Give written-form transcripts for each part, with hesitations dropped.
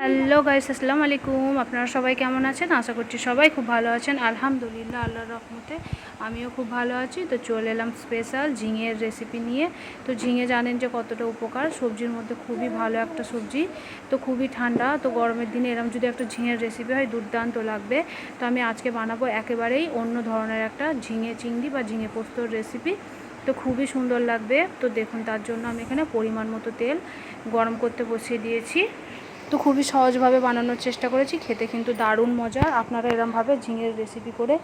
Hello guys, আসসালামু আলাইকুম। আপনারা সবাই কেমন আছেন? আশা করছি সবাই খুব ভালো আছেন। আলহামদুলিল্লাহ, আল্লাহর রহমতে আমিও খুব ভালো আছি। তো চলে এলাম স্পেশাল ঝিঙের রেসিপি নিয়ে। তো ঝিঙে জানেন যে কতটা উপকার, সবজির মধ্যে খুবই ভালো একটা সবজি। তো খুবই ঠান্ডা, তো গরমের দিনে এরকম যদি একটা ঝিঙের রেসিপি হয় দুর্দান্ত লাগবে। তো আমি আজকে বানাবো একেবারেই অন্য ধরনের একটা ঝিঙে চিংড়ি বা ঝিঙে পোস্তর রেসিপি। তো খুবই সুন্দর লাগবে। তো দেখুন, তার জন্য আমি এখানে পরিমাণ মতো তেল গরম করতে বসিয়ে দিয়েছি। তো খুবই সহজভাবে বানানোর চেষ্টা করেছি, খেতে কিন্তু দারুণ মজার। আপনারা এরমভাবে ঝিঙের রেসিপি করে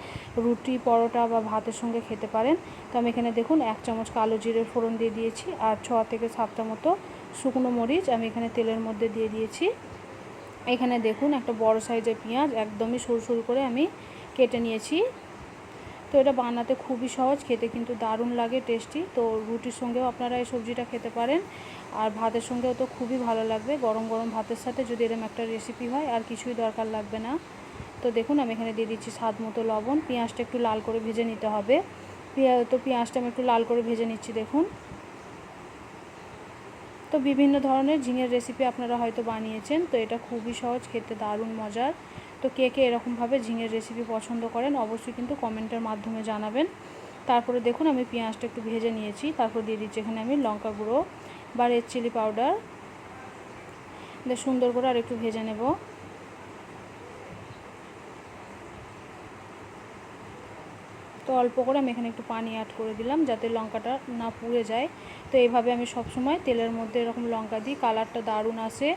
রুটি, পরোটা বা ভাতের সঙ্গে খেতে পারেন। তো আমি এখানে দেখুন 1 চামচ কালো জিরের ফোড়ন দিয়ে দিয়েছি, আর 6 থেকে 7টা মতো শুকনো মরিচ আমি এখানে তেলের মধ্যে দিয়ে দিয়েছি। এখানে দেখুন একটা বড় সাইজের পেঁয়াজ একদমই সরু সরু করে আমি কেটে নিয়েছি। তো এটা বানাতে খুবই সহজ, খেতে কিন্তু দারুণ লাগে, টেস্টি। তো রুটির সঙ্গেও আপনারা এই সবজিটা খেতে পারেন, আর ভাতের সঙ্গেও তো খুবই ভালো লাগবে। গরম গরম ভাতের সাথে যদি এরকম একটা রেসিপি হয় আর কিছুই দরকার লাগবে না। তো দেখুন আমি এখানে দিয়ে দিচ্ছি স্বাদ মতো লবণ। পেঁয়াজটা একটু লাল করে ভেজে নিতে হবে। পেঁয়াজটা আমি একটু লাল করে ভেজে নিচ্ছি দেখুন। তো বিভিন্ন ধরনের ঝিঙের রেসিপি আপনারা হয়তো বানিয়েছেন, তো এটা খুবই সহজ, খেতে দারুণ মজার। তো কে কে এরকমভাবে ঝিঙের রেসিপি পছন্দ করেন অবশ্যই কিন্তু কমেন্টের মাধ্যমে জানাবেন। তারপরে দেখুন আমি পেঁয়াজটা একটু ভেজে নিয়েছি, তারপর দিয়ে দিচ্ছি এখানে আমি লঙ্কা গুঁড়ো বা রেড চিলি পাউডার। সুন্দর করে আর একটু ভেজে নেব। তো অল্প করে আমি এখানে একটু পানি অ্যাড করে দিলাম যাতে লঙ্কাটা না পুড়ে যায়। তো এইভাবে আমি সব সময় তেলের মধ্যে এরকম লঙ্কা দিই, কালারটা দারুণ আসে।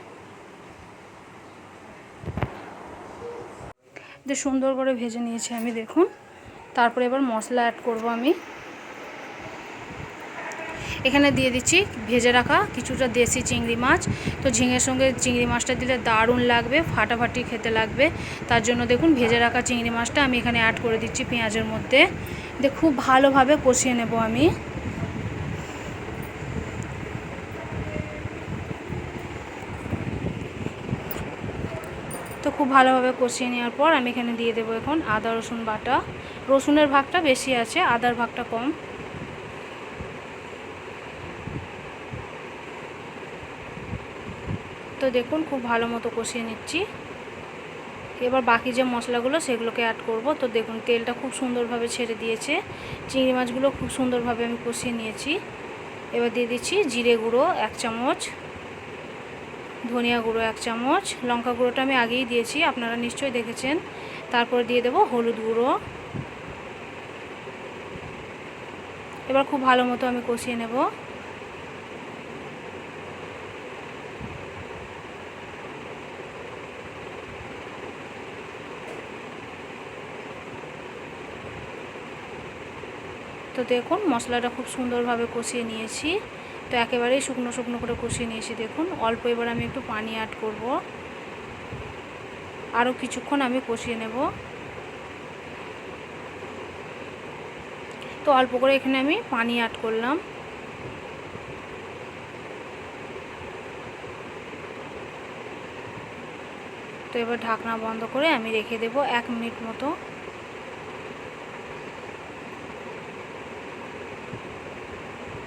যে সুন্দর করে ভেজে নিয়েছি আমি দেখুন। তারপরে এবার মশলা অ্যাড করব আমি। এখানে দিয়ে দিচ্ছি ভেজে রাখা কিছুটা দেশি চিংড়ি মাছ। তো ঝিঙের সঙ্গে চিংড়ি মাছটা দিলে দারুণ লাগবে, ফাটাফাটি খেতে লাগবে। তার জন্য দেখুন ভেজে রাখা চিংড়ি মাছটা আমি এখানে অ্যাড করে দিচ্ছি পেঁয়াজের মধ্যে। খুব ভালোভাবে কষিয়ে নেব আমি। তো খুব ভালোভাবে কষিয়ে নেওয়ার পর আমি এখানে দিয়ে দেবো এখন আদা রসুন বাটা। রসুনের ভাগটা বেশি আছে, আদার ভাগটা কম। তো দেখুন খুব ভালো মতো কষিয়ে নিচ্ছি। এবার বাকি যে মশলাগুলো সেগুলোকে অ্যাড করব। তো দেখুন তেলটা খুব সুন্দরভাবে ছেড়ে দিয়েছে, চিংড়ি মাছগুলো খুব সুন্দরভাবে আমি কষিয়ে নিয়েছি। এবার দিয়ে দিচ্ছি জিরে গুঁড়ো 1 চামচ, ধনিয়া গুঁড়ো 1 চামচ, লঙ্কা গুঁড়োটা আমি আগেই দিয়েছি, আপনারা নিশ্চয়ই দেখেছেন। তারপর দিয়ে দেবো হলুদ গুঁড়ো। এবার খুব ভালো মতো আমি কষিয়ে নেব। তো দেখুন মশলাটা খুব সুন্দরভাবে কষিয়ে নিয়েছি। তো একেবারেই শুকনো শুকনো করে কষিয়ে নিয়েছি দেখুন। অল্প এবার আমি একটু পানি অ্যাড করব, আরও কিছুক্ষণ আমি কষিয়ে নেব। তো অল্প করে এখানে আমি পানি অ্যাড করলাম। তো এবার ঢাকনা বন্ধ করে আমি রেখে দেব 1 মিনিট মতো।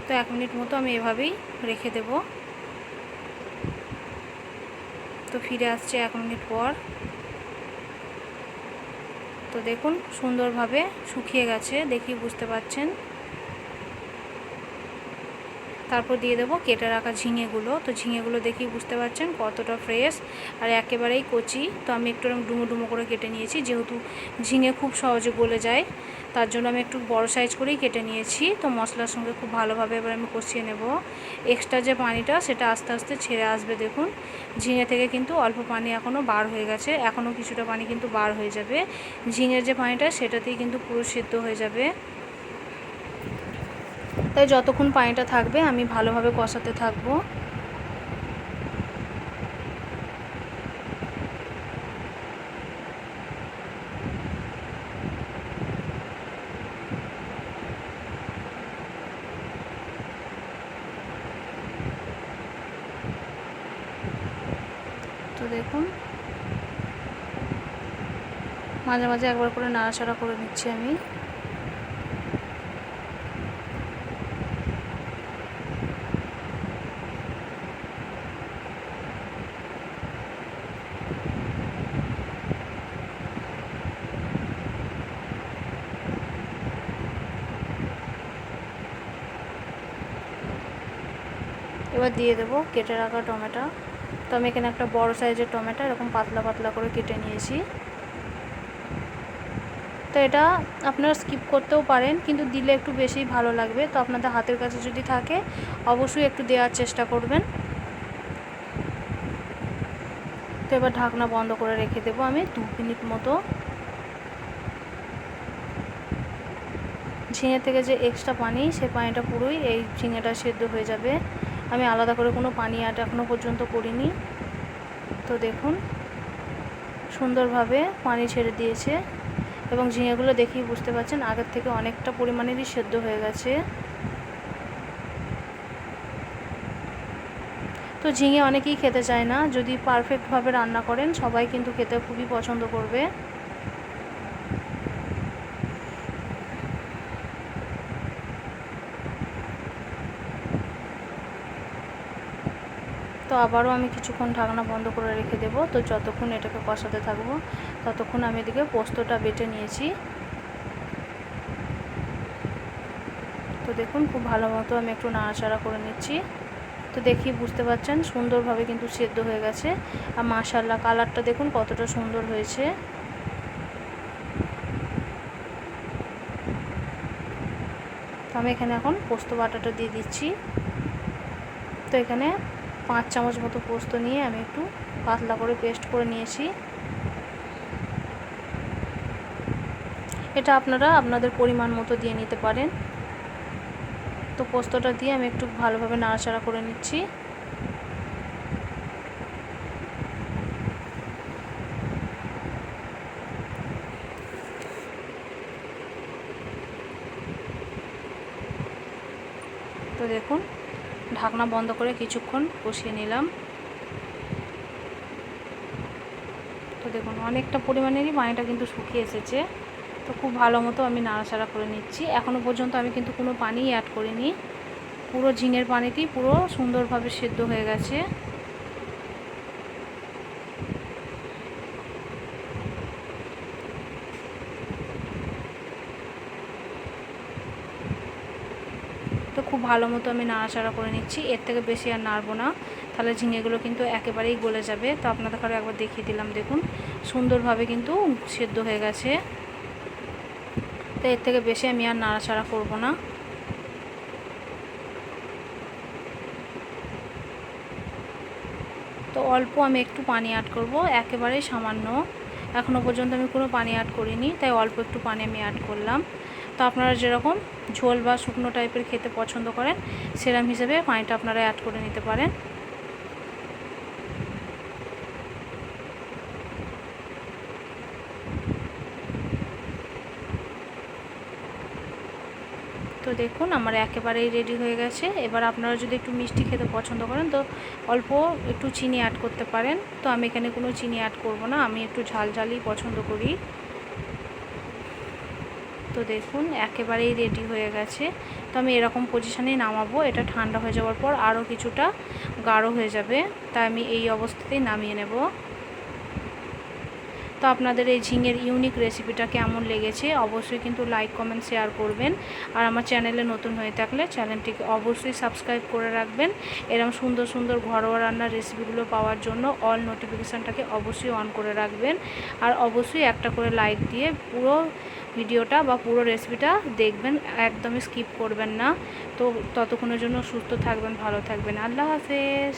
তো 1 মিনিট মতো আমি এভাবেই রেখে দেব। তো ফিরে আসছে 1 মিনিট পর। তো দেখুন সুন্দরভাবে শুকিয়ে গেছে, দেখেই বুঝতে পারছেন। তারপর দিয়ে দেবো কেটে রাখা ঝিঙেগুলো। তো ঝিঙেগুলো দেখেই বুঝতে পারছেন কতটা ফ্রেশ আর একেবারেই কচি। তো আমি একটু ডুমো ডুমো করে কেটে নিয়েছি, যেহেতু ঝিঙে খুব সহজে গলে যায় তার জন্য আমি একটু বড় সাইজ করেই কেটে নিয়েছি। তো মশলার সঙ্গে খুব ভালোভাবে এবার আমি কষিয়ে নেব। এক্সট্রা যে পানিটা সেটা আস্তে আস্তে ছেড়ে আসবে দেখুন। ঝিঙে থেকে কিন্তু অল্প পানি এখনও বার হয়ে গেছে, এখনও কিছুটা পানি কিন্তু বার হয়ে যাবে। ঝিঙের যে পানিটা সেটাতেই কিন্তু পুরো সেদ্ধ হয়ে যাবে। তাই যতক্ষণ পানিটা থাকবে আমি ভালোভাবে কষাতে থাকবো। তো দেখুন মাঝে মাঝে একবার করে নাড়াচাড়া করে নিচ্ছি আমি। এবার দিয়ে দেবো কেটে রাখা টমেটো। তো আমি এখানে একটা বড় সাইজের টমেটো এরকম পাতলা পাতলা করে কেটে নিয়েছি। তো এটা আপনারা স্কিপ করতেও পারেন, কিন্তু দিলে একটু বেশি ভালো লাগবে। তো আপনাদের হাতের কাছে যদি থাকে অবশ্যই একটু দেওয়ার চেষ্টা করবেন। তো এবার ঢাকনা বন্ধ করে রেখে দেবো আমি 2 মিনিট মতো। ঝিঙে থেকে যে এক্সট্রা পানি, সে পানিটা পুরোই এই ঝিঙেটা সেদ্ধ হয়ে যাবে। আমি আলাদা করে কোনো পানি অ্যাড এখনও পর্যন্ত করিনি। তো দেখুন সুন্দরভাবে পানি ছেড়ে দিয়েছে এবং ঝিঙেগুলো দেখেই বুঝতে পারছেন আগের থেকে অনেকটা পরিমাণেরই সেদ্ধ হয়ে গেছে। তো ঝিঙে অনেকেই খেতে চায় না, যদি পারফেক্টভাবে রান্না করেন সবাই কিন্তু খেতে খুবই পছন্দ করবে। তো আবারও আমি কিছুক্ষণ ঢাকনা বন্ধ করে রেখে দেবো। তো যতক্ষণ এটাকে কষাতে থাকবো ততক্ষণ আমি এদিকে পোস্তটা বেটে নিয়েছি। তো দেখুন খুব ভালো মতো আমি একটু নাড়াচাড়া করে নিচ্ছি। তো দেখি বুঝতে পারছেন সুন্দরভাবে কিন্তু সেদ্ধ হয়ে গেছে। আর মাশাআল্লাহ কালারটা দেখুন কতটা সুন্দর হয়েছে। তো আমি এখানে এখন পোস্ত বাটাটা দিয়ে দিচ্ছি। তো এখানে 5 চামচ মতো পোস্ত নিয়ে আমি একটু পাতলা করে পেস্ট করে নিয়েছি। এটা আপনারা আপনাদের পরিমাণ মতো দিয়ে নিতে পারেন। তো পোস্তটা দিয়ে আমি একটু ভালোভাবে নাড়াচাড়া করে নিচ্ছি। তো দেখুন ঢাকনা বন্ধ করে কিছুক্ষণ কষিয়ে নিলাম। তো দেখুন অনেকটা পরিমাণেরই পানিটা কিন্তু শুকিয়ে এসেছে। তো খুব ভালো মতো আমি নাড়াচাড়া করে নিচ্ছি। এখনও পর্যন্ত আমি কিন্তু কোনো পানি অ্যাড করিনি, পুরো ঝিঙের পানিটি পুরো সুন্দরভাবে সেদ্ধ হয়ে গেছে। তো খুব ভালো মতো আমি নাড়াচাড়া করে নিচ্ছি। এর থেকে বেশি আর নাড়বো না, তাহলে ঝিঙেগুলো কিন্তু একেবারেই গলে যাবে। তো আপনাদের ঘরে একবার দেখিয়ে দিলাম, দেখুন সুন্দরভাবে কিন্তু সেদ্ধ হয়ে গেছে। তো এর থেকে বেশি আমি আর নাড়াচাড়া করব না। তো অল্প আমি একটু পানি অ্যাড করব, একেবারেই সামান্য। এখনও পর্যন্ত আমি কোনো পানি অ্যাড করিনি, তাই অল্প একটু পানি আমি অ্যাড করলাম। তো আপনারা যেরকম ঝোল বা শুকনো টাইপের খেতে পছন্দ করেন সেরকম হিসেবে পানিটা আপনারা অ্যাড করে নিতে পারেন। তো দেখুন আমার একেবারেই রেডি হয়ে গেছে। এবার আপনারা যদি একটু মিষ্টি খেতে পছন্দ করেন তো অল্প একটু চিনি অ্যাড করতে পারেন। তো আমি এখানে কোনো চিনি অ্যাড করব না, আমি একটু ঝাল ঝালই পছন্দ করি। তো দেখুন একেবারেই রেডি হয়ে গেছে। তো আমি এরকম পজিশানেই নামাবো, এটা ঠান্ডা হয়ে যাওয়ার পর আরও কিছুটা গাঢ় হয়ে যাবে, তাই আমি এই অবস্থাতেই নামিয়ে নেব। তো আপনাদের এই ঝিঙের ইউনিক রেসিপিটা কেমন লেগেছে অবশ্যই কিন্তু লাইক কমেন্ট শেয়ার করবেন। আর আমার চ্যানেলে নতুন হয়ে থাকলে চ্যানেলটিকে অবশ্যই সাবস্ক্রাইব করে রাখবেন। এরকম সুন্দর সুন্দর ঘরোয়া রান্নার রেসিপিগুলো পাওয়ার জন্য অল নোটিফিকেশানটাকে অবশ্যই অন করে রাখবেন। আর অবশ্যই একটা করে লাইক দিয়ে পুরো ভিডিওটা বা পুরো রেসিপিটা দেখবেন, একদমই স্কিপ করবেন না। তো ততক্ষণের জন্য সুস্থ থাকবেন, ভালো থাকবেন। আল্লাহ হাফেজ।